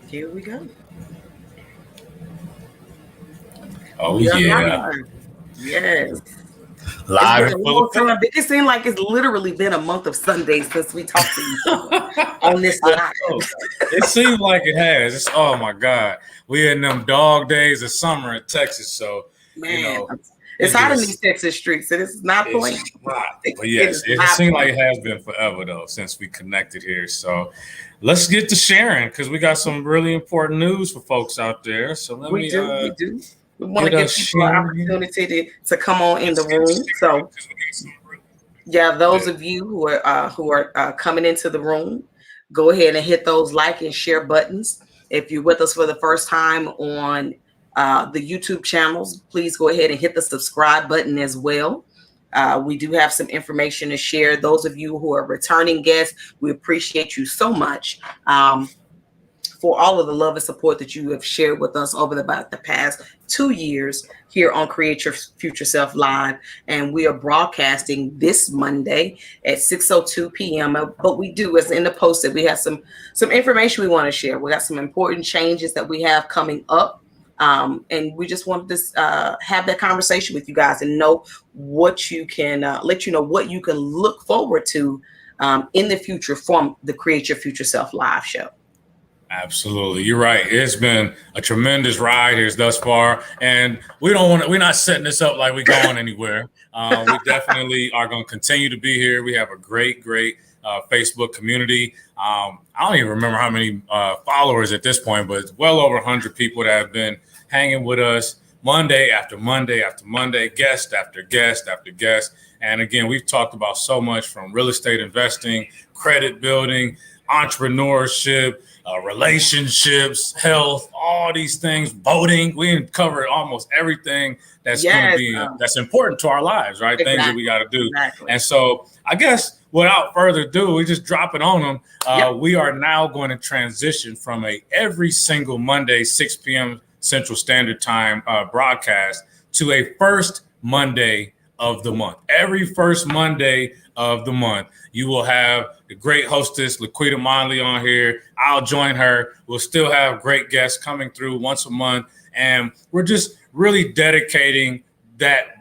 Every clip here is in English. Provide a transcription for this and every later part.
Here we go. Oh We are yeah, live. Yes. It's live been and a full long time. effect. It seems like it's literally been a month of Sundays since we talked to each other on this I live. know. It seems like it has. Oh my God, we in them dog days of summer in Texas, so you Man, know it's it hot in these just Texas streets. It is not it's playing. hot. But It yes, is it not seems like playing. it has been forever though since we connected here. So let's get to sharing because we got some really important news for folks out there. So let We me do. We do. We want to get give us people an sharing here. opportunity to come on in the Let's get to room. sharing So, because we got some really yeah, those yeah. of you who are coming into the room, go ahead and hit those like and share buttons. If you're with us for the first time on the YouTube channels, please go ahead and hit the subscribe button as well. We do have some information to share. Those of you who are returning guests, we appreciate you so much. For all of the love and support that you have shared with us over about the past 2 years here on Create Your Future Self Live. And we are broadcasting this Monday at 6:02 p.m. But we do, as in the post, that we have some information we want to share. We got some important changes that we have coming up. And we just wanted to have that conversation with you guys and know what you can let you know what you can look forward to in the future from the Create Your Future Self Live show. Absolutely, you're right. It's been a tremendous ride here thus far, and we don't want to. We're not setting this up like we're going anywhere. We definitely are going to continue to be here. We have a great Facebook community. I don't even remember how many followers at this point, but it's well over 100 people that have been hanging with us Monday after Monday after Monday, guest after guest after guest. And again, we've talked about so much from real estate investing, credit building, entrepreneurship, relationships, health, all these things, voting. We covered almost everything that's going to be that's important to our lives, right? Exactly, things that we got to do. Exactly. And so I guess without further ado, we just drop it on them. We are now going to transition from a every single Monday, 6 p.m. Central Standard Time broadcast to a first Monday of the month. Every first Monday of the month, you will have the great hostess, Laquita Monley, on here. I'll join her. We'll still have great guests coming through once a month. And we're just really dedicating that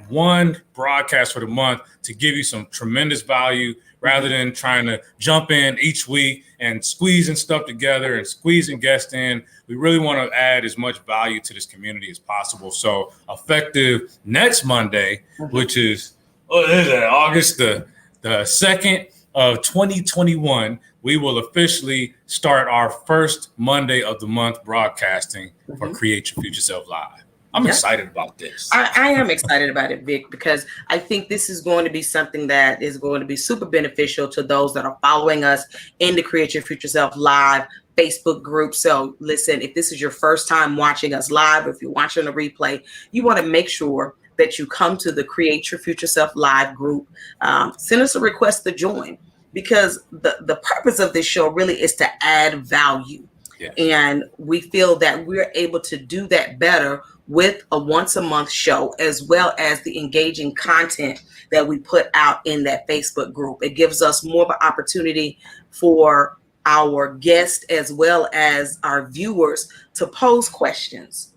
one broadcast for the month to give you some tremendous value rather than trying to jump in each week and squeezing stuff together and squeezing guests in. We really want to add as much value to this community as possible. So effective next Monday, which is August the 2nd of 2021, we will officially start our first Monday of the month broadcasting for Create Your Future Self Live. I'm excited about this. I am excited about it, Vic, because I think this is going to be something that is going to be super beneficial to those that are following us in the Create Your Future Self Live Facebook group. So listen, if this is your first time watching us live, or if you're watching a replay, you want to make sure that you come to the Create Your Future Self Live group. Send us a request to join, because the purpose of this show really is to add value. Yes. And we feel that we're able to do that better with a once a month show, as well as the engaging content that we put out in that Facebook group. It gives us more of an opportunity for our guests as well as our viewers to pose questions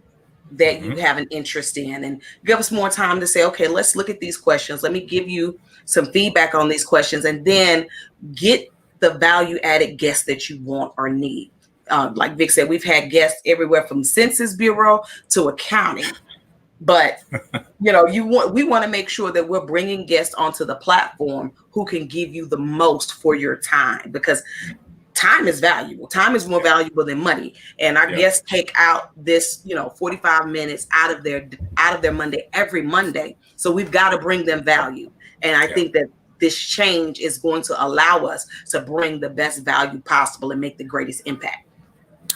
that you have an interest in, and give us more time to say, okay, let's look at these questions. Let me give you some feedback on these questions, and then get the value added guests that you want or need. Like Vic said, we've had guests everywhere from Census Bureau to accounting. But we want to make sure that we're bringing guests onto the platform who can give you the most for your time, because time is valuable. Time is more valuable than money. And our guests take out this, 45 minutes out of their Monday every Monday. So we've got to bring them value. And I think that this change is going to allow us to bring the best value possible and make the greatest impact.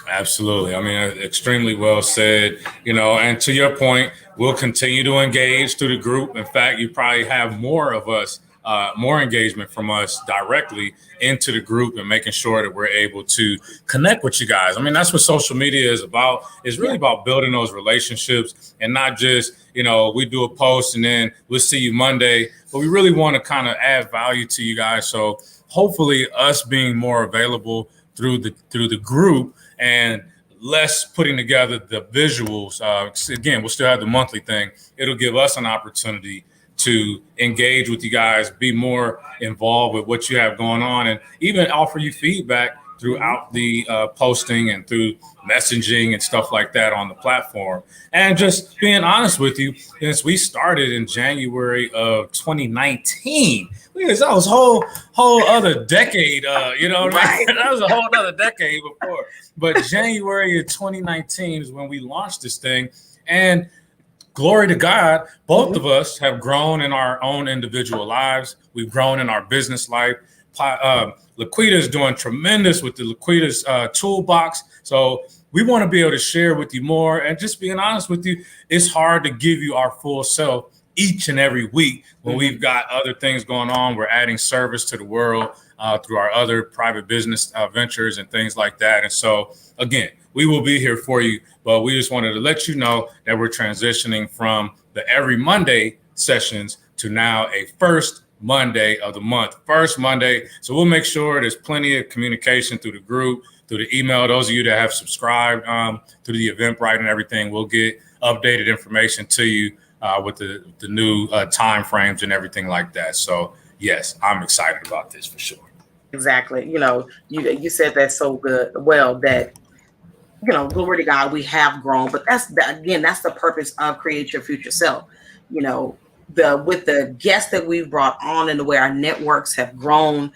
Absolutely. I mean, extremely well said, and to your point, we'll continue to engage through the group. In fact, you probably have more of us, more engagement from us directly into the group and making sure that we're able to connect with you guys. I mean, that's what social media is about. It's really about building those relationships, and not just, we do a post and then we'll see you Monday, but we really want to kind of add value to you guys. So hopefully us being more available through the group and less putting together the visuals. Again, we'll still have the monthly thing. It'll give us an opportunity to engage with you guys, be more involved with what you have going on, and even offer you feedback throughout the posting and through messaging and stuff like that on the platform. And just being honest with you, since we started in January of 2019, that was whole other decade, you know what I mean? That was a whole other decade before. But January of 2019 is when we launched this thing. And glory to God, both of us have grown in our own individual lives. We've grown in our business life. Laquita is doing tremendous with the Laquita's toolbox. So we want to be able to share with you more. And just being honest with you, it's hard to give you our full self each and every week when we've got other things going on. We're adding service to the world through our other private business ventures and things like that. And so, again, we will be here for you, but we just wanted to let you know that we're transitioning from the every Monday sessions to now a first Monday of the month, first Monday. So we'll make sure there's plenty of communication through the group, through the email. Those of you that have subscribed to the Eventbrite and everything, we'll get updated information to you with the new time frames and everything like that. So yes, I'm excited about this for sure. Exactly. You know, you said that so good. Well, that, you know, glory to God, we have grown, but that's the purpose of Create Your Future Self. You know, with the guests that we've brought on and the way our networks have grown,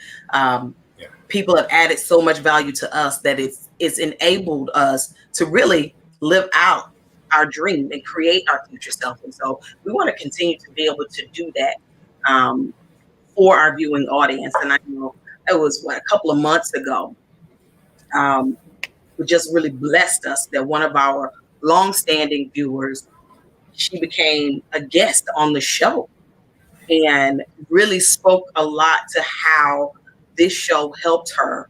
people have added so much value to us that it's enabled us to really live out our dream and create our future self. And so we want to continue to be able to do that for our viewing audience. And I know it was a couple of months ago, it just really blessed us that one of our longstanding viewers, she became a guest on the show and really spoke a lot to how this show helped her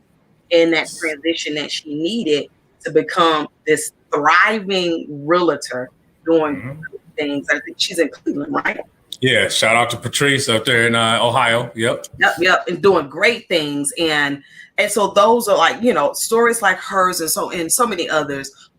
in that transition that she needed to become this thriving realtor doing things. I think she's in Cleveland, right? Yeah, shout out to Patrice up there in Ohio. Yep, and doing great things. And so those are, like, you know, stories like hers and so many others.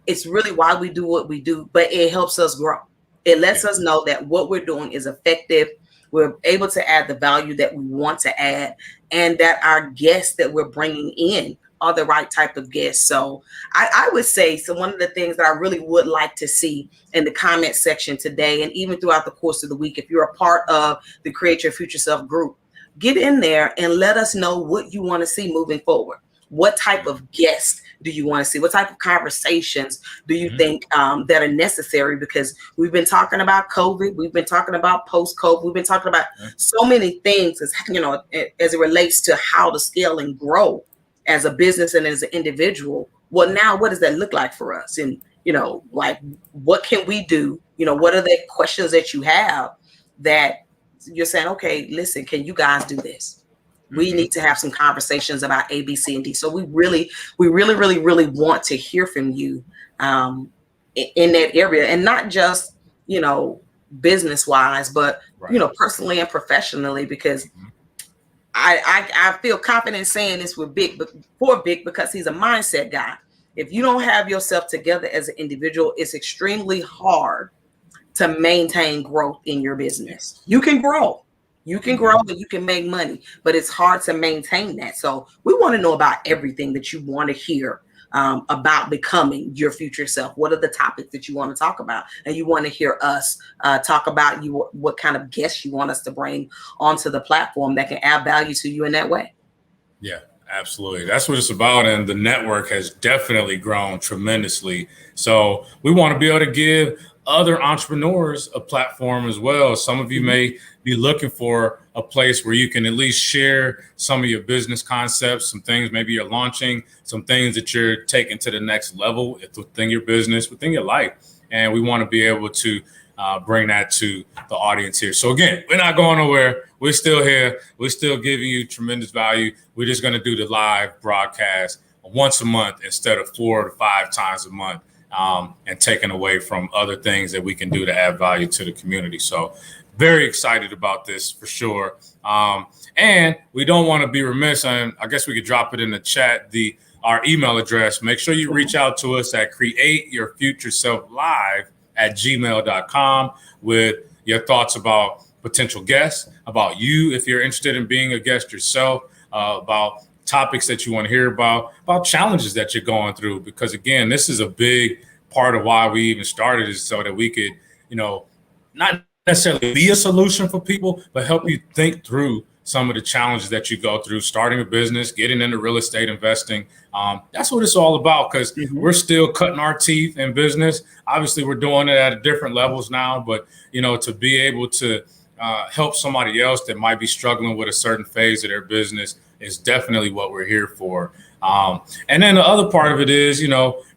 It's really why we do what we do, but it helps us grow. It lets us know that what we're doing is effective. We're able to add the value that we want to add, and that our guests that we're bringing in are the right type of guests. So I would say, so one of the things that I really would like to see in the comment section today, and even throughout the course of the week, if you're a part of the Create Your Future Self group, get in there and let us know what you want to see moving forward. What type of guests do you want to see? What type of conversations do you think that are necessary? Because we've been talking about COVID, we've been talking about post-COVID, we've been talking about so many things, as you know, as it relates to how to scale and grow as a business and as an individual. Well, now what does that look like for us? And, you know, like, what can we do? You know, what are the questions that you have that you're saying, okay, listen, can you guys do this? We need to have some conversations about A, B, C, and D. So we really want to hear from you in that area, and not just, you know, business wise, but you know, personally and professionally, because I feel confident saying this with Vic, because he's a mindset guy. If you don't have yourself together as an individual, it's extremely hard to maintain growth in your business. You can grow. You can grow and you can make money, but it's hard to maintain that. So we want to know about everything that you want to hear about becoming your future self. What are the topics that you want to talk about? And you want to hear us talk about what kind of guests you want us to bring onto the platform that can add value to you in that way. Yeah, absolutely. That's what it's about. And the network has definitely grown tremendously. So we want to be able to give other entrepreneurs a platform as well. Some of you may be looking for a place where you can at least share some of your business concepts, some things maybe you're launching, some things that you're taking to the next level within your business, within your life. And we want to be able to bring that to the audience here. So again, we're not going nowhere. We're still here. We're still giving you tremendous value. We're just going to do the live broadcast once a month instead of 4 to 5 times a month. And taken away from other things that we can do to add value to the community. So very excited about this for sure. And we don't want to be remiss, and I guess we could drop it in the chat, our email address. Make sure you reach out to us at createyourfutureselflive@gmail.com with your thoughts about potential guests, about you if you're interested in being a guest yourself, about topics that you want to hear about challenges that you're going through. Because again, this is a big part of why we even started, is so that we could, not necessarily be a solution for people, but help you think through some of the challenges that you go through, starting a business, getting into real estate investing. That's what it's all about, because we're still cutting our teeth in business. Obviously, we're doing it at different levels now, but, to be able to help somebody else that might be struggling with a certain phase of their business is definitely what we're here for. And then the other part of it is,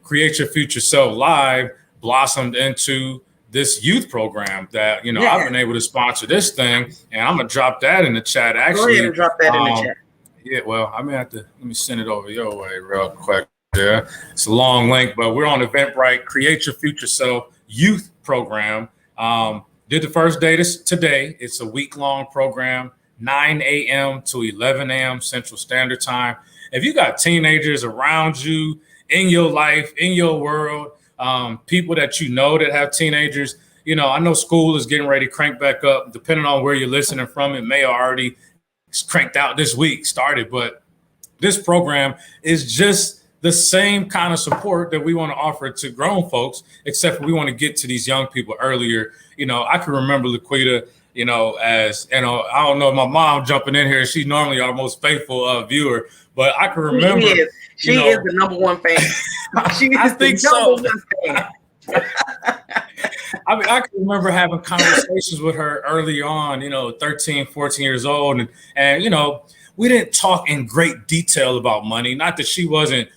Create Your Future Self Live blossomed into this youth program that, I've been able to sponsor this thing, and I'm going to drop that in the chat. Actually, go ahead and drop that in the chat. Yeah, well, I may have to, let me send it over your way real quick. Yeah, it's a long link, but we're on Eventbrite, Create Your Future Self Youth Program. Did the first day today. It's a week-long program, 9 a.m. to 11 a.m. Central Standard Time. If you got teenagers around you, in your life, in your world, people that that have teenagers, I know school is getting ready to crank back up. Depending on where you're listening from, it may already cranked out this week, started. But this program is just the same kind of support that we want to offer to grown folks, except we want to get to these young people earlier. I can remember Laquita, as, I don't know, my mom jumping in here. She's normally our most faithful viewer, but I can remember. She is the number one fan. I think so. I can remember having conversations with her early on, 13, 14 years old. And we didn't talk in great detail about money. Not that she wasn't,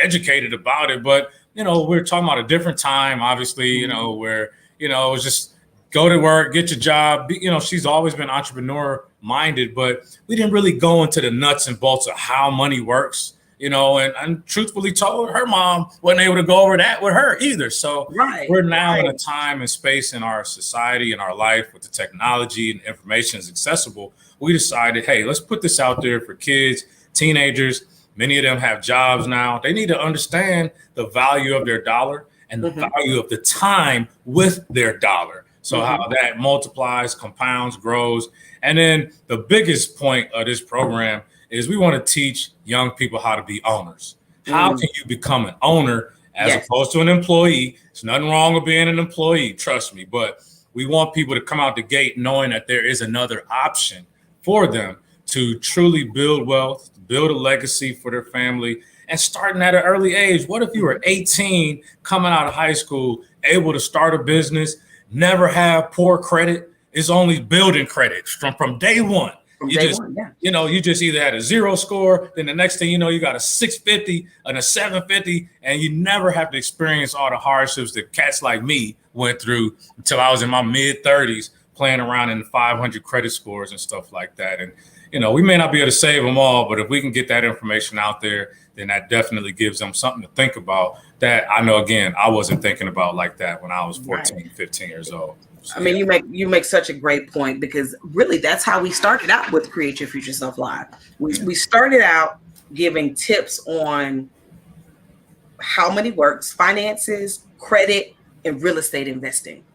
educated about it, but, we were talking about a different time, obviously, where, it was just go to work, get your job. She's always been entrepreneur minded, but we didn't really go into the nuts and bolts of how money works. And truthfully told, her mom wasn't able to go over that with her either. So we're now in a time and space in our society, in our life, with the technology and information is accessible. We decided, hey, let's put this out there for kids, teenagers. Many of them have jobs now. They need to understand the value of their dollar and the value of the time with their dollar. So how that multiplies, compounds, grows. And then the biggest point of this program is we want to teach young people how to be owners. How can you become an owner as opposed to an employee? There's nothing wrong with being an employee, trust me, but we want people to come out the gate knowing that there is another option for them to truly build wealth, build a legacy for their family, and starting at an early age. What if you were 18, coming out of high school, able to start a business, never have poor credit? It's only building credit from day one. You just either had a 0 score, then the next thing you know, you got a 650 and a 750, and you never have to experience all the hardships that cats like me went through until I was in my mid 30s, playing around in the 500 credit scores and stuff like that. And, we may not be able to save them all, but if we can get that information out there, then that definitely gives them something to think about that I know, again, I wasn't thinking about like that when I was 14, 15 years old. So, I mean, you make such a great point, because really that's how we started out with Create Your Future Self Live. We started out giving tips on how money works, finances, credit, and real estate investing.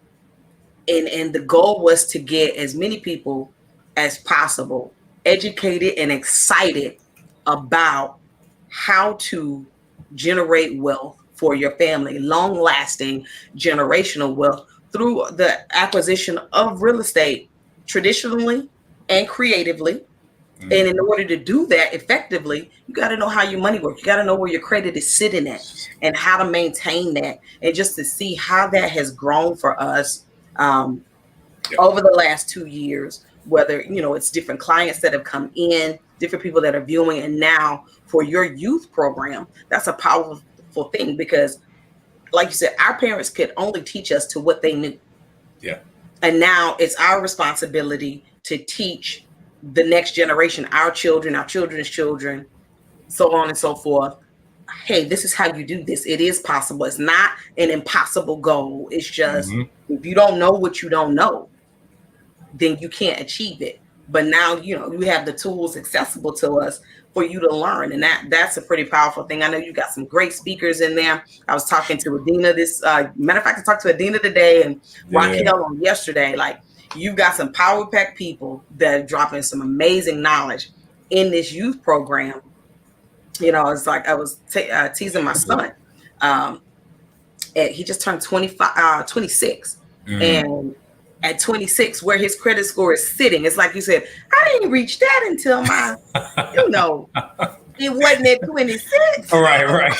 And the goal was to get as many people as possible educated and excited about how to generate wealth for your family, long-lasting generational wealth, through the acquisition of real estate traditionally and creatively. And in order to do that effectively, you got to know how your money works. You got to know where your credit is sitting at and how to maintain that. And just to see how that has grown for us over the last 2 years, whether, it's different clients that have come in, different people that are viewing. And now for your youth program, that's a powerful thing, because like you said, our parents could only teach us to what they knew. Yeah. And now it's our responsibility to teach the next generation, our children, our children's children, so on and so forth. Hey, this is how you do this. It is possible. It's not an impossible goal. It's just, if you don't know what you don't know, then you can't achieve it. But now, you know, you have the tools accessible to us for you to learn. And that's a pretty powerful thing. I know you got some great speakers in there. I was talking to Adina matter of fact, I talked to Adina today and Raquel on yesterday. Like, you've got some power pack people that are dropping some amazing knowledge in this youth program. You know, it's like I was teasing my son. And he just turned 26. And at 26, where his credit score is sitting, it's like you said, I didn't reach that until my, you know, it wasn't at 26. Right.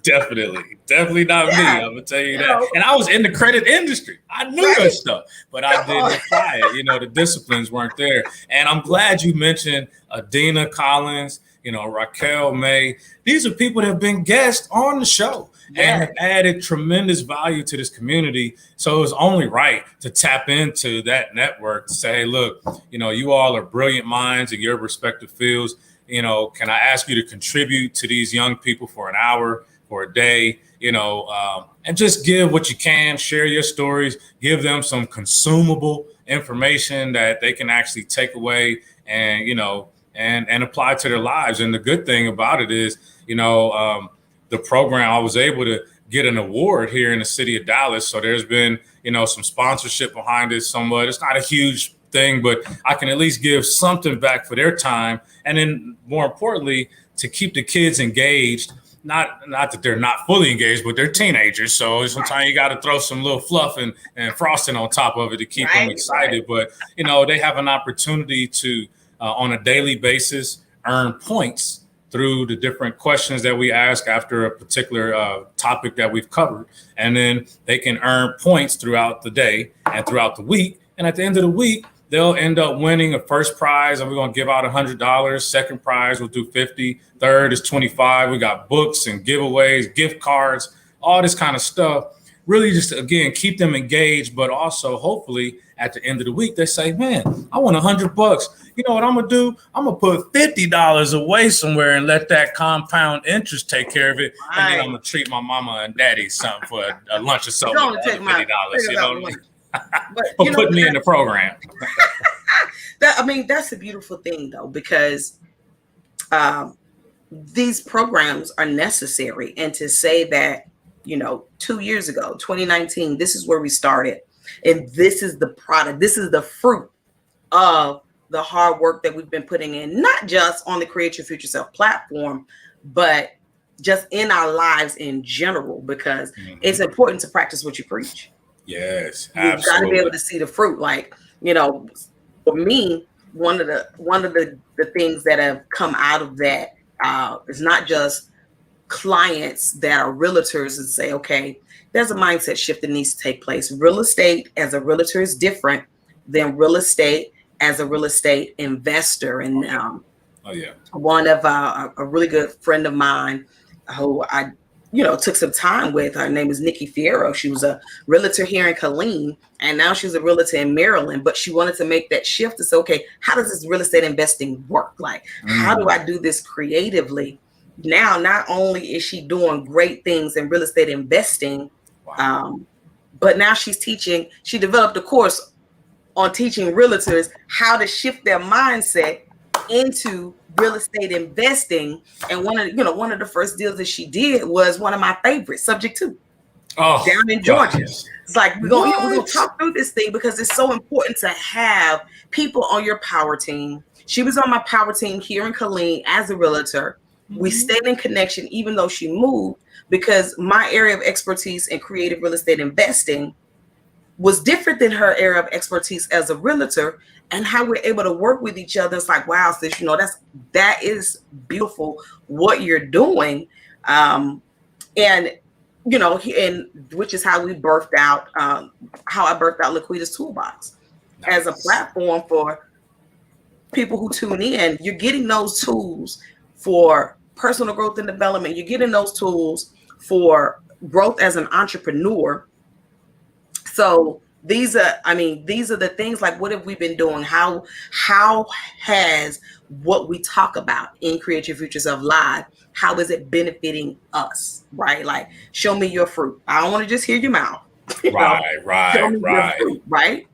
Definitely not me. I'm gonna tell you that. And I was in the credit industry. I knew that stuff, but I didn't apply it. You know, the disciplines weren't there. And I'm glad you mentioned Adina Collins, you know, Raquel May. These are people that have been guests on the show and have added tremendous value to this community. So it's only right to tap into that network to say, hey, look, you know, you all are brilliant minds in your respective fields. You know, can I ask you to contribute to these young people for an hour, for a day, you know, and just give what you can, share your stories, give them some consumable information that they can actually take away and, you know, and apply to their lives. And the good thing about it is, you know, the program, I was able to get an award here in the city of Dallas. So there's been, you know, some sponsorship behind it somewhat. It's not a huge thing, but I can at least give something back for their time. And then more importantly, to keep the kids engaged. Not that they're not fully engaged, but they're teenagers. So sometimes you got to throw some little fluff and frosting on top of it to keep them excited. But, you know, they have an opportunity to, on a daily basis, earn points through the different questions that we ask after a particular topic that we've covered. And then they can earn points throughout the day and throughout the week. And at the end of the week, they'll end up winning a first prize, and we're going to give out $100. Second prize, we'll do $50. Third is $25. We got books and giveaways, gift cards, all this kind of stuff. Really just, again, keep them engaged, but also hopefully at the end of the week, they say, man, I want $100. You know what I'm going to do? I'm going to put $50 away somewhere and let that compound interest take care of it. Right. And then I'm going to treat my mama and daddy something for a lunch or something. $50, you know what I mean? But put me in the program. That's a beautiful thing, though, because these programs are necessary. And to say that, you know, 2 years ago, 2019, this is where we started. And this is the product. This is the fruit of the hard work that we've been putting in, not just on the Create Your Future Self platform, but just in our lives in general, because it's important to practice what you preach. Yes, you've got to be able to see the fruit. Like, you know, for me, one of the things that have come out of that is not just clients that are realtors and say, okay, there's a mindset shift that needs to take place. Real estate as a realtor is different than real estate as a real estate investor. And one of a really good friend of mine who I took some time with. Her name is Nikki Fierro. She was a realtor here in Killeen, and now she's a realtor in Maryland. But she wanted to make that shift to say, okay, how does this real estate investing work? Like, how do I do this creatively? Now, not only is she doing great things in real estate investing, but now she's teaching. She developed a course on teaching realtors how to shift their mindset into real estate investing. And one of the first deals that she did was one of my favorites, Subject 2, down in Georgia. Gosh. It's like we're gonna talk through this thing because it's so important to have people on your power team. She was on my power team here in Killeen as a realtor. We stayed in connection even though she moved, because my area of expertise in creative real estate investing was different than her area of expertise as a realtor, and how we're able to work with each other. It's like, wow, sis, that is beautiful what you're doing. And which is how we birthed out, how I birthed out Laquita's Toolbox as a platform for people who tune in. You're getting those tools for personal growth and development. You're getting those tools for growth as an entrepreneur. So these are the things, like, what have we been doing? How has what we talk about in Create Your Future Self Live, how is it benefiting us, right? Like, show me your fruit. I don't want to just hear your mouth. Right. Show me your fruit, right?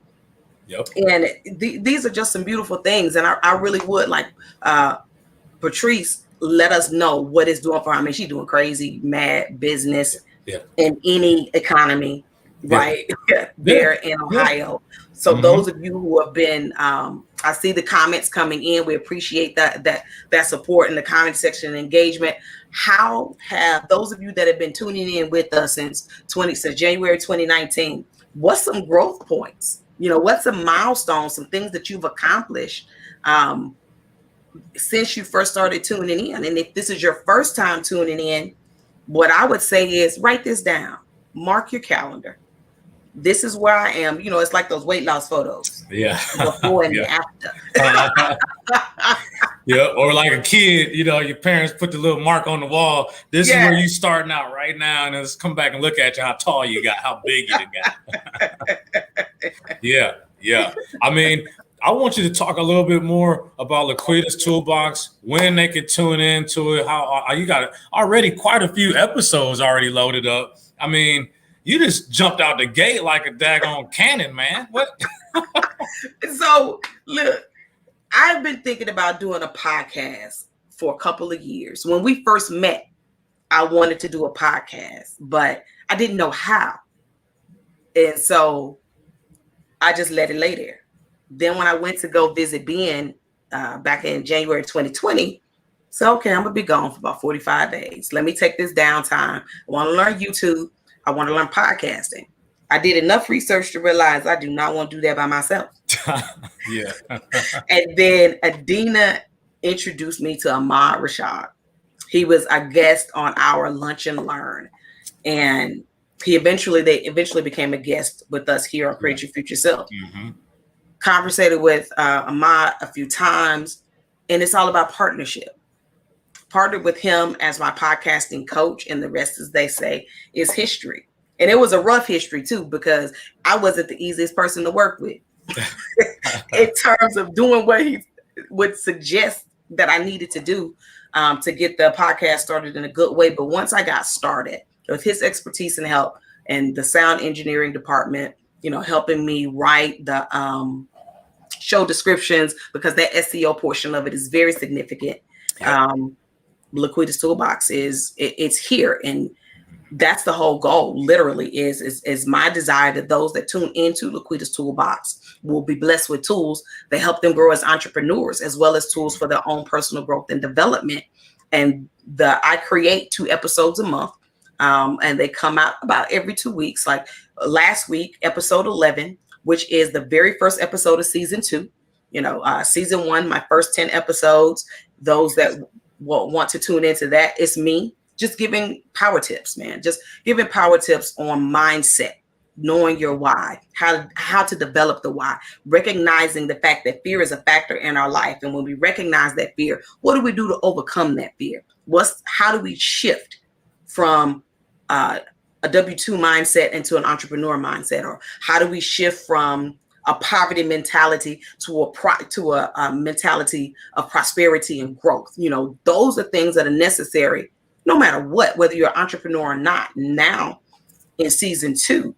Yep. And these are just some beautiful things. And I really would like Patrice let us know what it's doing for her. I mean, she's doing crazy, mad business in any economy, right? There in Ohio. So those of you who have been, I see the comments coming in. We appreciate that support in the comment section and engagement. How have those of you that have been tuning in with us since January 2019, what's some growth points? You know, what's some milestones, some things that you've accomplished since you first started tuning in? And if this is your first time tuning in, what I would say is write this down, mark your calendar. This is where I am. You know, it's like those weight loss photos. Yeah. Before and after. Yeah. Or like a kid, you know, your parents put the little mark on the wall. This is where you starting out right now. And let's come back and look at you, how tall you got, how big you got. Yeah. I mean, I want you to talk a little bit more about Laquita's Toolbox, when they can tune into it. How you got already quite a few episodes already loaded up. I mean, you just jumped out the gate like a daggone cannon, man. What? So, look, I've been thinking about doing a podcast for a couple of years. When we first met, I wanted to do a podcast, but I didn't know how. And so I just let it lay there. Then when I went to go visit Ben back in January 2020, so okay, I'm gonna be gone for about 45 days. Let me take this downtime. I want to learn YouTube. I want to learn podcasting. I did enough research to realize I do not want to do that by myself. Yeah. And then Adina introduced me to Ahmad Rashad. He was a guest on our Lunch and Learn, and they eventually became a guest with us here on Create Your Future Self. Conversated with Ahmad a few times, and it's all about partnership. Partnered with him as my podcasting coach, and the rest, as they say, is history. And it was a rough history too, because I wasn't the easiest person to work with in terms of doing what he would suggest that I needed to do to get the podcast started in a good way. But once I got started with his expertise and help, and the sound engineering department, you know, helping me write the show descriptions, because that SEO portion of it is very significant. Laquita's Toolbox it's here, and that's the whole goal. Literally, is my desire that those that tune into Laquita's Toolbox will be blessed with tools that help them grow as entrepreneurs, as well as tools for their own personal growth and development. And I create 2 episodes a month, and they come out about every 2 weeks. Like last week, episode 11, which is the very first episode of season 2. You know, season 1, my first 10 episodes. Those that want to tune into that, it's me just giving power tips, man. Just giving power tips on mindset, knowing your why, how to develop the why, recognizing the fact that fear is a factor in our life. And when we recognize that fear, what do we do to overcome that fear? How do we shift from a W-2 mindset into an entrepreneur mindset? Or how do we shift from a poverty mentality to a mentality of prosperity and growth? You know, those are things that are necessary no matter what, whether you're an entrepreneur or not. Now in season 2,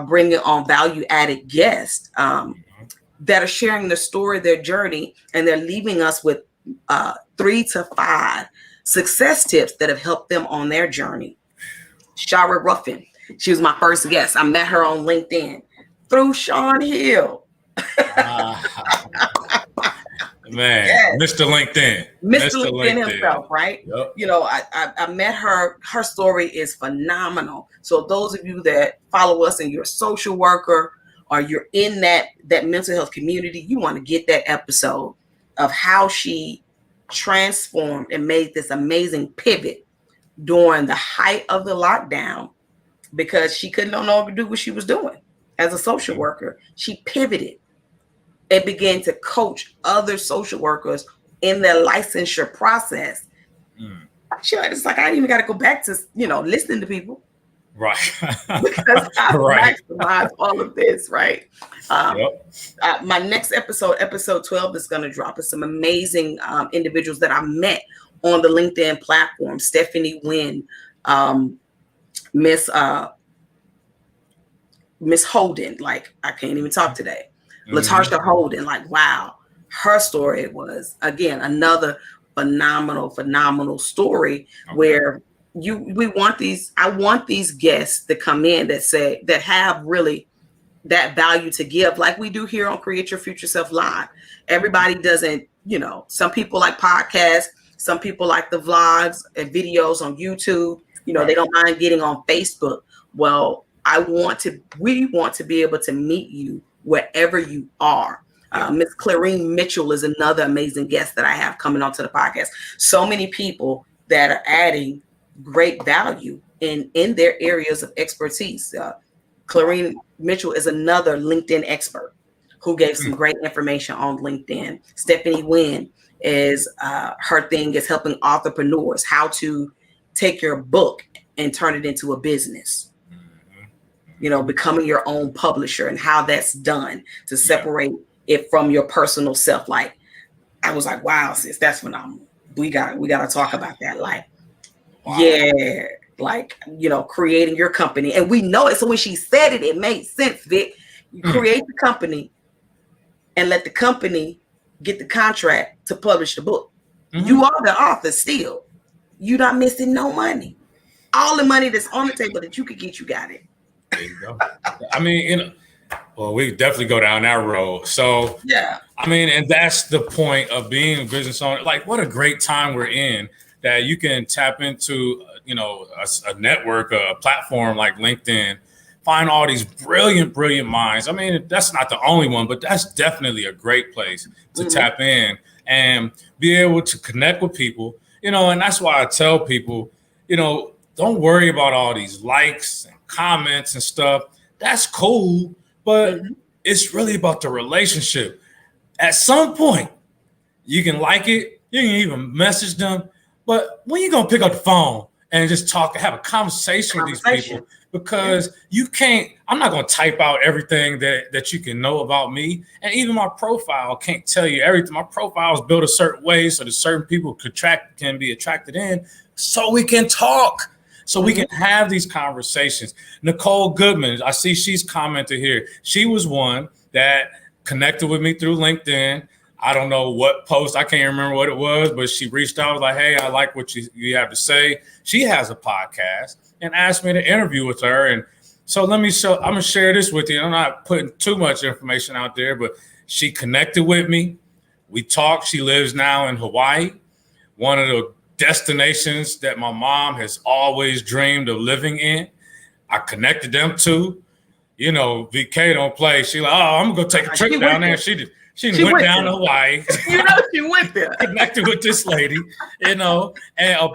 bringing on value added guests that are sharing their story, their journey, and they're leaving us with 3 to 5 success tips that have helped them on their journey. Shara Ruffin, she was my first guest. I met her on LinkedIn through Sean Hill. Man, yes. Mr. LinkedIn. Mr. LinkedIn himself, right? Yep. You know, I met her. Her story is phenomenal. So those of you that follow us and you're a social worker or you're in that mental health community, you want to get that episode of how she transformed and made this amazing pivot during the height of the lockdown, because she could no longer do what she was doing as a social worker. She pivoted and began to coach other social workers in their licensure process. It's like, I didn't even got to go back to, listening to people. Right. Because I maximize all of this, right? My next episode 12, is going to drop with some amazing individuals that I met on the LinkedIn platform. Stephanie Wynn, Miss Holden, like I can't even talk today. LaTarsha Holden, like, wow, her story was, again, another phenomenal story where I want these guests to come in that have really that value to give, like we do here on Create Your Future Self Live. Everybody doesn't, some people like podcasts, some people like the vlogs and videos on YouTube. They don't mind getting on Facebook. Well, we want to be able to meet you wherever you are. Miss Clarine Mitchell is another amazing guest that I have coming onto the podcast. So many people that are adding great value in their areas of expertise. Clarine Mitchell is another LinkedIn expert who gave some great information on LinkedIn. Stephanie Wynn is her thing is helping entrepreneurs how to take your book and turn it into a business. Becoming your own publisher and how that's done to separate it from your personal self. Like, I was like, wow, sis, that's phenomenal. We got to talk about that. Like, yeah, like, creating your company. And we know it. So when she said it, it made sense, Vic. You create the company and let the company get the contract to publish the book. You are the author still. You're not missing no money. All the money that's on the table that you could get, you got it. There you go. I mean, well, we definitely go down that road. So, yeah, I mean, and that's the point of being a business owner. Like, what a great time we're in that you can tap into, a network, a platform like LinkedIn, find all these brilliant minds. I mean, that's not the only one, but that's definitely a great place to tap in and be able to connect with people, and that's why I tell people, don't worry about all these likes and comments and stuff. That's cool, but it's really about the relationship. At some point, you can like it, you can even message them, but when you gonna pick up the phone and just talk, have a conversation with these people? Because you can't, I'm not gonna type out everything that you can know about me. And even my profile can't tell you everything. My profile is built a certain way so that certain people can be attracted in, so we can talk. So we can have these conversations. Nicole Goodman, I see she's commented here. She was one that connected with me through LinkedIn. I don't know what post, I can't remember what it was, but she reached out, was like, hey, I like what you have to say. She has a podcast and asked me to interview with her. And so I'm gonna share this with you. I'm not putting too much information out there, but she connected with me. We talked. She lives now in Hawaii, one of the destinations that my mom has always dreamed of living in. I connected them to, VK don't play. She like, oh, I'm gonna go take a trip down there. She went down to Hawaii. She went there. Connected with this lady, and a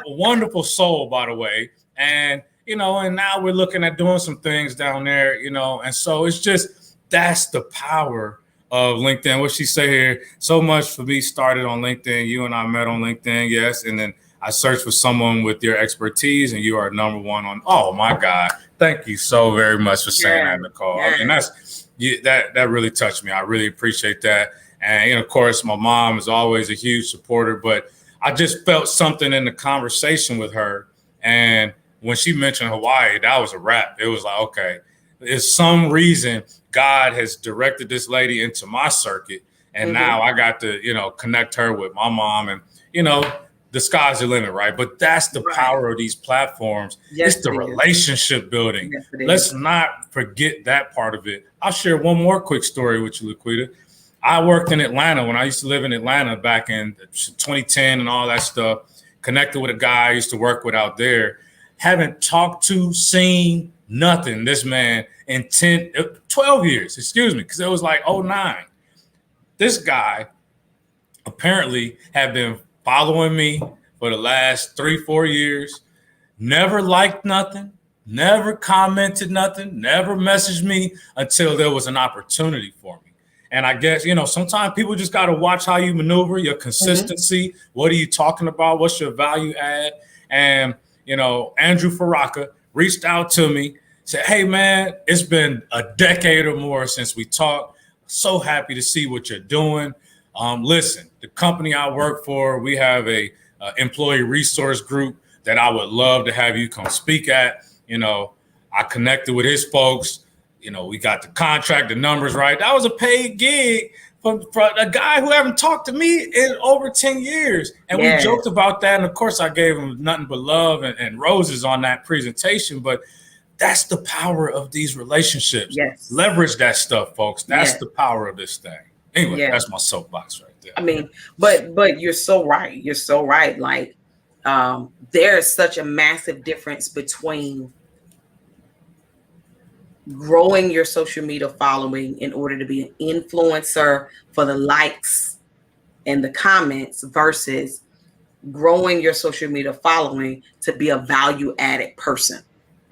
wonderful soul, by the way. And, and now we're looking at doing some things down there, and so it's just, that's the power of LinkedIn. What she say here, so much for me started on LinkedIn. You and I met on LinkedIn, yes. And then I searched for someone with your expertise, and you are number one on. Oh my God! Thank you so very much for saying that, Nicole. Yeah. And that really touched me. I really appreciate that. And of course, my mom is always a huge supporter. But I just felt something in the conversation with her, and when she mentioned Hawaii, that was a wrap. It was like, okay, there's some reason God has directed this lady into my circuit, and now I got to connect her with my mom, and the sky's the limit, right? But that's the power of these platforms. Yes, it's the relationship building. Yes, let's not forget that part of it. I'll share one more quick story with you, Laquita. I worked in Atlanta when I used to live in Atlanta back in 2010 and all that stuff. Connected with a guy I used to work with out there. Haven't talked to, seen, nothing. This man in 12 years, because it was like 2009. This guy apparently had been following me for the last 3-4 years, never liked nothing, never commented nothing, never messaged me until there was an opportunity for me. And I guess, sometimes people just got to watch how you maneuver, your consistency. What are you talking about? What's your value add? And, Andrew Faraka reached out to me, said, hey, man, it's been a decade or more since we talked. So happy to see what you're doing. Listen, the company I work for, we have a employee resource group that I would love to have you come speak at. I connected with his folks. we got the contract, the numbers right. That was a paid gig for a guy who haven't talked to me in over 10 years. And we joked about that. And of course, I gave him nothing but love and roses on that presentation. But that's the power of these relationships. Yes. Leverage that stuff, folks. That's the power of this thing. Anyway, that's my soapbox right there. I mean, but you're so right. You're so right. Like, there is such a massive difference between growing your social media following in order to be an influencer for the likes and the comments versus growing your social media following to be a value added person.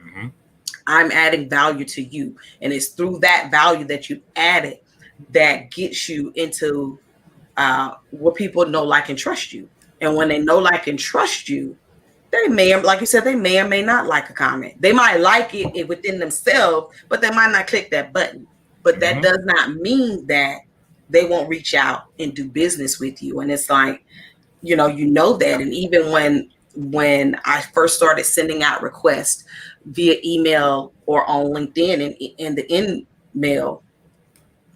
Mm-hmm. I'm adding value to you. And it's through that value that you added that gets you into where people know, like, and trust you. And when they know, like, and trust you, they may, like you said, they may or may not like a comment. They might like it within themselves, but they might not click that button. But that does not mean that they won't reach out and do business with you. And it's like, you know that. And even when I first started sending out requests via email or on LinkedIn and in the email,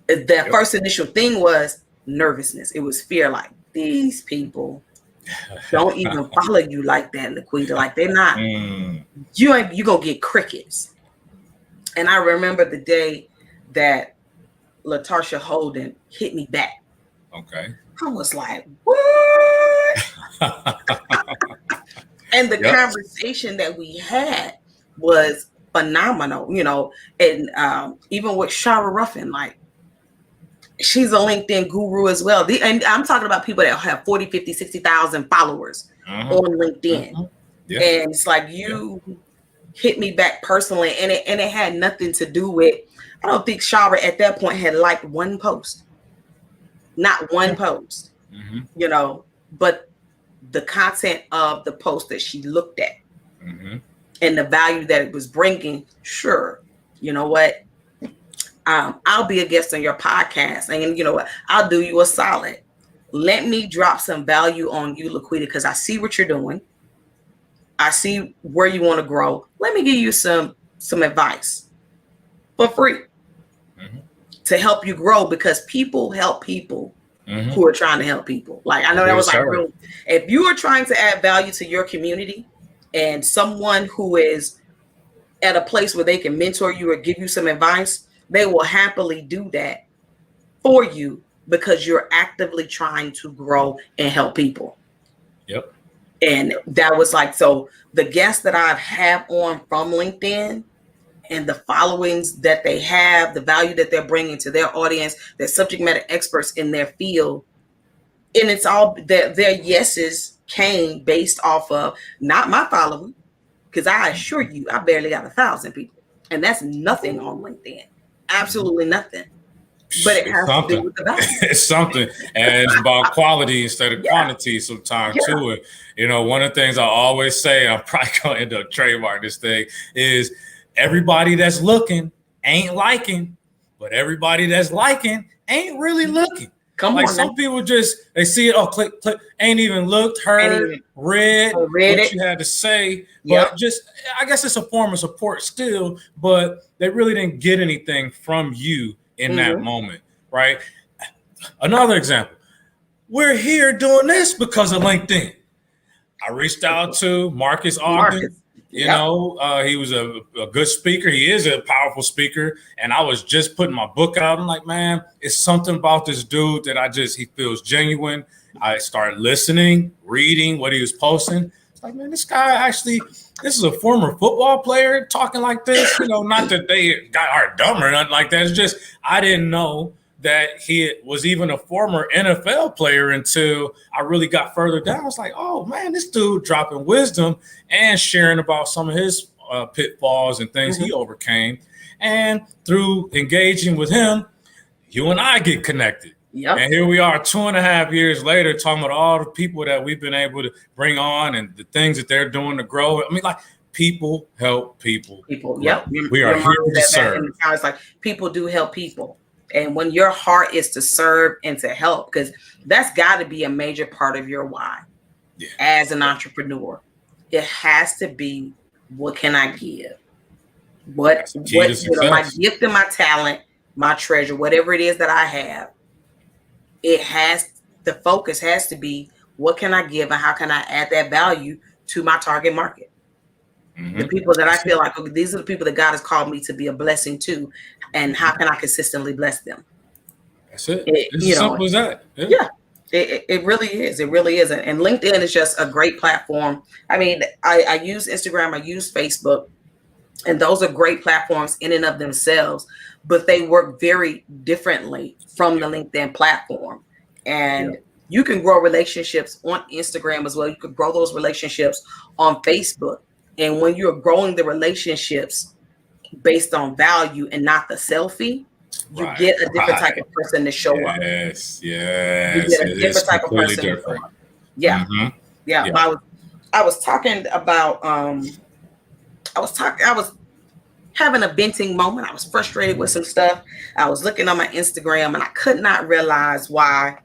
the first initial thing was nervousness. It was fear, like, these people don't even follow you like that, Laquita. Like, they're not. You gonna get crickets. And I remember the day that LaTarsha Holden hit me back. Okay. I was like, what? And the conversation that we had was phenomenal, and even with Shara Ruffin, like, she's a LinkedIn guru as well. And I'm talking about people that have 40, 50, 60,000 followers on LinkedIn. Yeah. And it's like, you hit me back personally. And it had nothing to do with, I don't think Shara at that point had liked one post. Not one post, but the content of the post that she looked at and the value that it was bringing. Sure. You know what? I'll be a guest on your podcast, and you know what? I'll do you a solid. Let me drop some value on you, Laquita, because I see what you're doing. I see where you want to grow. Let me give you some advice for free to help you grow, because people help people who are trying to help people. Like, I know that was like, real. If you are trying to add value to your community and someone who is at a place where they can mentor you or give you some advice, they will happily do that for you because you're actively trying to grow and help people. Yep. And that was like, so the guests that I've had on from LinkedIn and the followings that they have, the value that they're bringing to their audience, they're subject matter experts in their field. And it's all their yeses came based off of not my following, because I assure you, I barely got 1,000 people. And that's nothing on LinkedIn. Absolutely nothing. But it has to do with the value. It's something. And it's about quality instead of quantity sometimes too. And, one of the things I always say, I'm probably going to end up trademarking this thing, is everybody that's looking ain't liking, but everybody that's liking ain't really looking. Come like on, some people just, they see it, click, ain't even looked, heard, read what you had to say. But just, I guess it's a form of support still, but they really didn't get anything from you in that moment, right? Another example, we're here doing this because of LinkedIn. I reached out to Marcus Ogden. He was a good speaker. He is a powerful speaker. And I was just putting my book out. I'm like, man, it's something about this dude that he feels genuine. I started listening, reading what he was posting. It's like, man, this guy actually, this is a former football player talking like this. Not that they are dumb or nothing like that. It's just, I didn't know that he was even a former NFL player until I really got further down. I was like, oh man, this dude dropping wisdom and sharing about some of his pitfalls and things he overcame. And through engaging with him, you and I get connected. Yep. And here we are 2.5 years later talking about all the people that we've been able to bring on and the things that they're doing to grow. I mean, like, people help people. Yep. We are here to serve. It's like, people do help people. And when your heart is to serve and to help, because that's got to be a major part of your why as an entrepreneur. It has to be, what can I give? What Key to my success. gift and my talent, my treasure, whatever it is that I have, the focus has to be what can I give and how can I add that value to my target market. The people that I feel like, okay, these are the people that God has called me to be a blessing to, and how can I consistently bless them? That's it. It's as simple as that. Yeah. It really is. It really is. And LinkedIn is just a great platform. I mean, I use Instagram, I use Facebook, and those are great platforms in and of themselves, but they work very differently from the LinkedIn platform. And you can grow relationships on Instagram as well. You could grow those relationships on Facebook. And when you're growing the relationships based on value and not the selfie, you get a different type of person to show up. Yes. You get a different type of person to show up. Yeah. I was talking about I was having a venting moment. I was frustrated with some stuff. I was looking on my Instagram and I could not realize why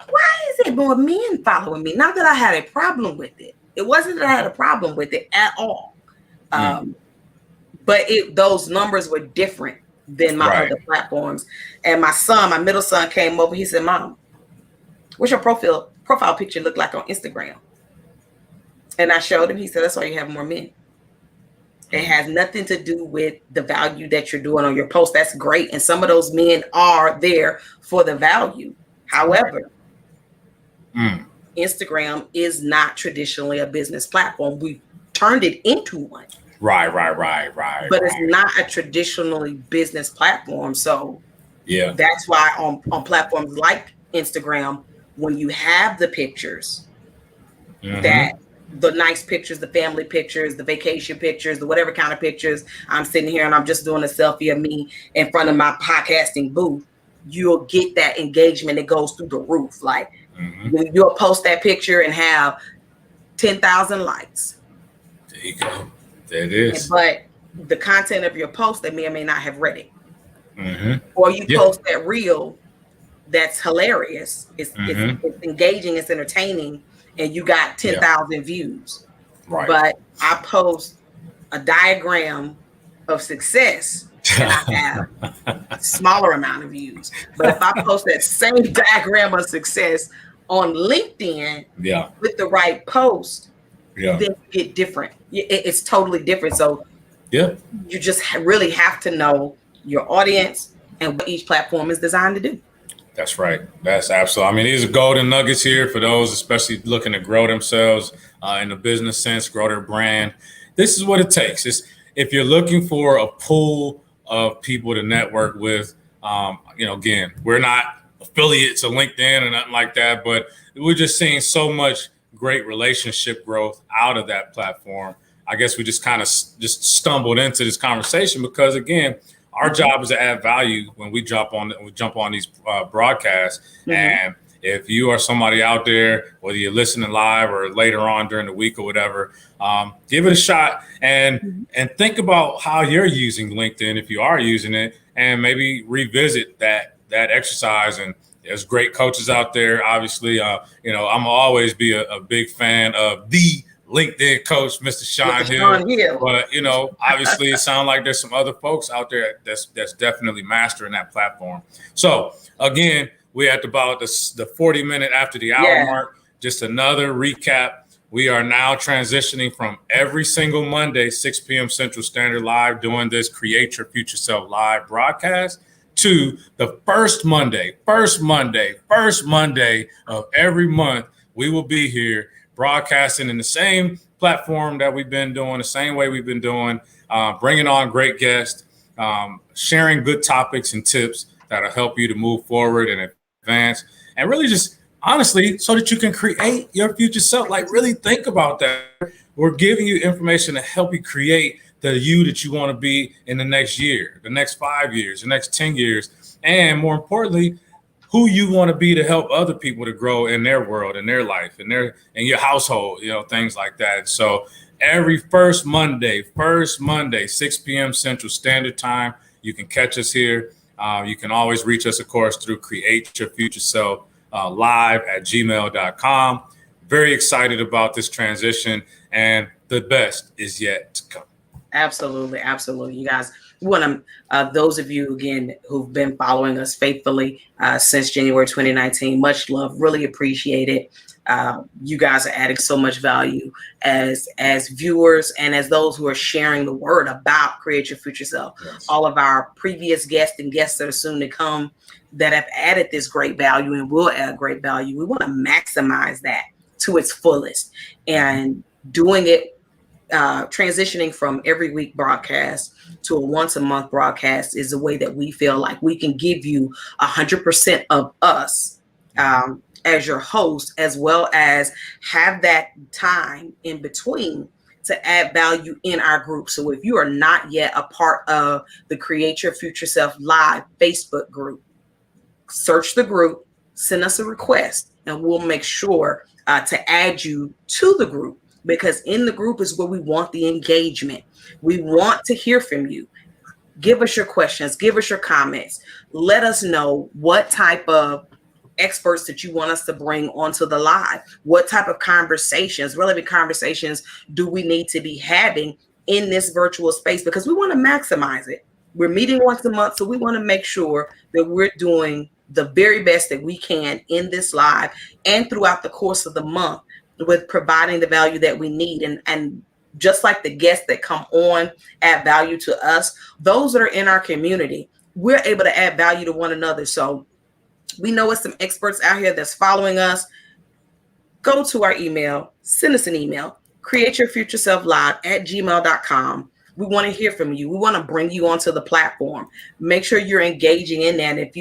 is it more men following me? Not that I had a problem with it. It wasn't that I had a problem with it at all. But those numbers were different than my other platforms. And my middle son came over. He said, "Mom, what's your profile picture look like on Instagram?" And I showed him. He said, "That's why you have more men. It has nothing to do with the value that you're doing on your post. That's great. And some of those men are there for the value. However, Instagram is not traditionally a business platform. We've turned it into one. Right. But it's not a traditionally business platform. So that's why on platforms like Instagram, when you have the pictures, that the nice pictures, the family pictures, the vacation pictures, the whatever kind of pictures, I'm sitting here and I'm just doing a selfie of me in front of my podcasting booth, you'll get that engagement that goes through the roof. Like you'll post that picture and have 10,000 likes. There you go. There it is. But the content of your post, they may or may not have read it. Or you post that reel that's hilarious. It's engaging, it's entertaining, and you got 10,000 views. Right. But I post a diagram of success and I have a smaller amount of views. But if I post that same diagram of success on LinkedIn with the right post, then you get different. It's totally different. So you just really have to know your audience and what each platform is designed to do. That's right. That's absolutely. I mean, these are golden nuggets here for those, especially looking to grow themselves in the business sense, grow their brand. This is what it takes. If you're looking for a pool of people to network with, again, we're not affiliates of LinkedIn or nothing like that, but we're just seeing so much great relationship growth out of that platform. I guess we just kind of just stumbled into this conversation because, again, our job is to add value when we jump on these broadcasts. And if you are somebody out there, whether you're listening live or later on during the week or whatever, give it a shot and think about how you're using LinkedIn if you are using it, and maybe revisit that exercise. And there's great coaches out there. Obviously, I'm always be a big fan of the LinkedIn coach, Mr. Sean Hill. But, obviously it sounds like there's some other folks out there that's definitely mastering that platform. So again, we're at about the 40-minute after the hour mark. Just another recap. We are now transitioning from every single Monday, 6 p.m. Central Standard Live, doing this Create Your Future Self live broadcast, to the first Monday of every month. We will be here broadcasting in the same platform that we've been doing, the same way we've been doing, bringing on great guests, sharing good topics and tips that'll help you to move forward and advance, and really just honestly so that you can create your future self. Like, really think about that. We're giving you information to help you create the you that you want to be in the next year, the next 5 years, the next 10 years, and more importantly, who you want to be to help other people to grow in their world, in their life, in your household, things like that. So every first Monday, 6 p.m. Central Standard Time, you can catch us here. You can always reach us, of course, through Create Your Future Self live at gmail.com. Very excited about this transition, and the best is yet to come. Absolutely, absolutely. You guys, we want to, those of you again who've been following us faithfully since January 2019, much love, really appreciate it. You guys are adding so much value as viewers and as those who are sharing the word about Create Your Future Self. Yes. All of our previous guests and guests that are soon to come that have added this great value and will add great value. We want to maximize that to its fullest, and doing it, transitioning from every week broadcast to a once a month broadcast is a way that we feel like we can give you 100% of us as your host, as well as have that time in between to add value in our group. So if you are not yet a part of the Create Your Future Self Live Facebook group, search the group, send us a request, and we'll make sure to add you to the group, because in the group is where we want the engagement. We want to hear from you. Give us your questions, give us your comments. Let us know what type of experts that you want us to bring onto the live. What type of conversations, relevant conversations, do we need to be having in this virtual space? Because we want to maximize it. We're meeting once a month, so we want to make sure that we're doing the very best that we can in this live and throughout the course of the month with providing the value that we need. And just like the guests that come on add value to us, those that are in our community, we're able to add value to one another. So we know it's some experts out here that's following us. Go to our email, send us an email, createyourfutureselflive@gmail.com. We want to hear from you. We want to bring you onto the platform. Make sure you're engaging in that. If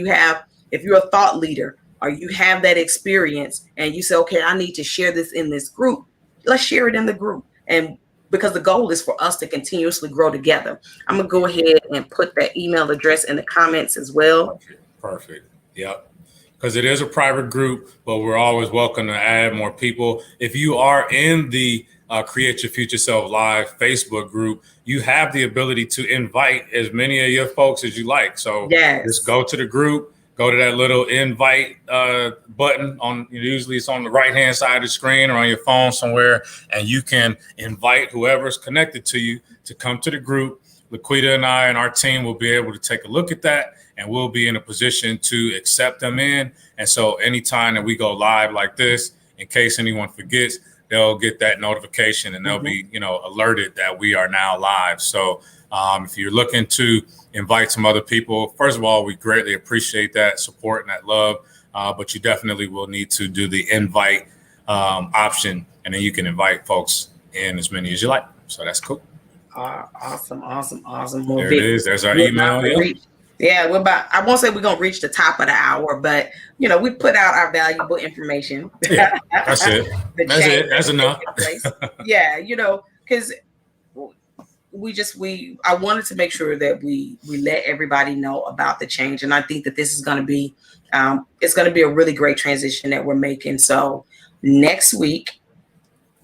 you're a thought leader or you have that experience and you say, okay, I need to share this in this group, let's share it in the group. And because the goal is for us to continuously grow together. I'm going to go ahead and put that email address in the comments as well. Perfect. Yep. Because it is a private group, but we're always welcome to add more people. If you are in the Create Your Future Self Live Facebook group, you have the ability to invite as many of your folks as you like. So just go to the group, go to that little invite button on, usually it's on the right-hand side of the screen or on your phone somewhere, and you can invite whoever's connected to you to come to the group. Laquita and I and our team will be able to take a look at that, and we'll be in a position to accept them in. And so anytime that we go live like this, in case anyone forgets, they'll get that notification and they'll be, alerted that we are now live. So if you're looking to invite some other people, first of all, we greatly appreciate that support and that love, but you definitely will need to do the invite option, and then you can invite folks in as many as you like. So that's cool. Awesome. Well, there it is. There's our email. Yeah, I won't say we're going to reach the top of the hour, but, we put out our valuable information. Yeah, that's it. That's enough. Yeah, because I wanted to make sure that we let everybody know about the change. And I think that this is going to be, it's going to be a really great transition that we're making. So next week,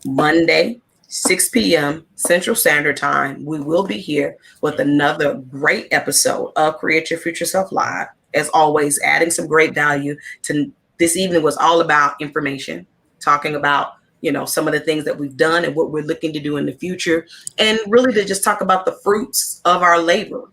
Monday, 6 p.m. Central Standard Time, we will be here with another great episode of Create Your Future Self Live. As always, adding some great value to this evening was all about information, talking about, some of the things that we've done and what we're looking to do in the future, and really to just talk about the fruits of our labor,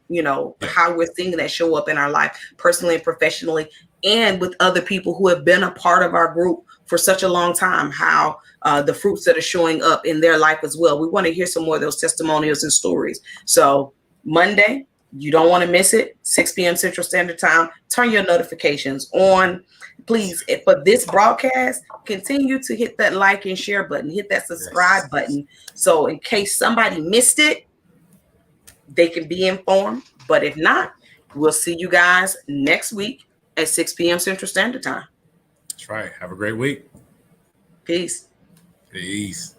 how we're seeing that show up in our life, personally and professionally, and with other people who have been a part of our group for such a long time, how the fruits that are showing up in their life as well. We want to hear some more of those testimonials and stories. So Monday, you don't want to miss it, 6 p.m. Central Standard Time. Turn your notifications on. Please, for this broadcast, continue to hit that like and share button, hit that subscribe button. So in case somebody missed it, they can be informed. But if not, we'll see you guys next week at 6 p.m. Central Standard Time. That's right. Have a great week. Peace. Peace.